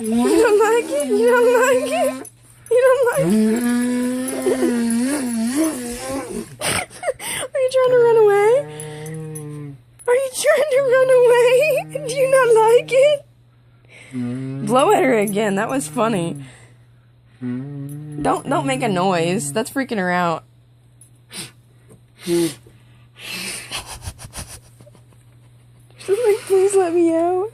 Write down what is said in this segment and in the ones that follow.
You don't like it? You don't like it? You don't like it? Are you trying to run away? Are you trying to run away? Do you not like it? Blow at her again. That was funny. Don't make a noise. That's freaking her out. She's like, please let me out.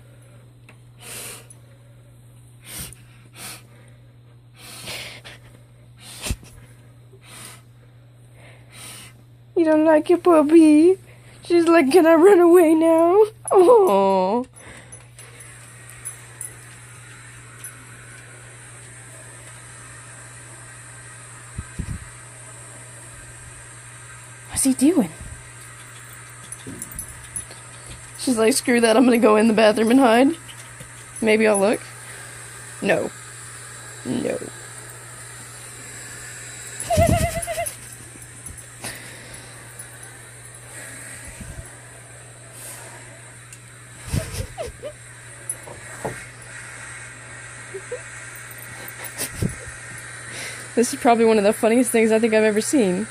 You don't like your puppy? She's like, can I run away now? Oh. What's he doing? She's like, screw that, I'm gonna go in the bathroom and hide. Maybe I'll look. No. No. This is probably one of the funniest things I think I've ever seen.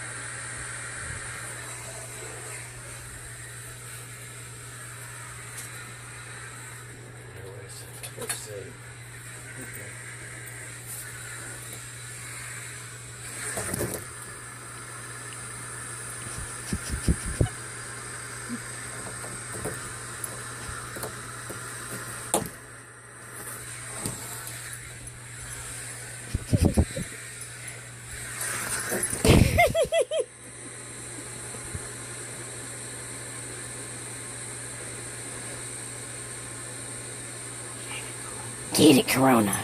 Get it, Corona.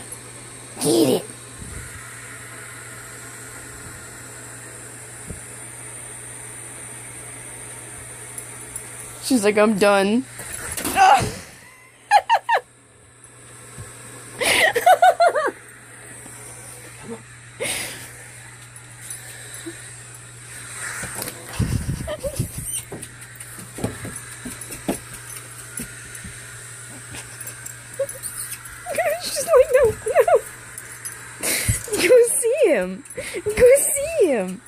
Get it. She's like, I'm done. She's like, no, no. Go see him. Go see him.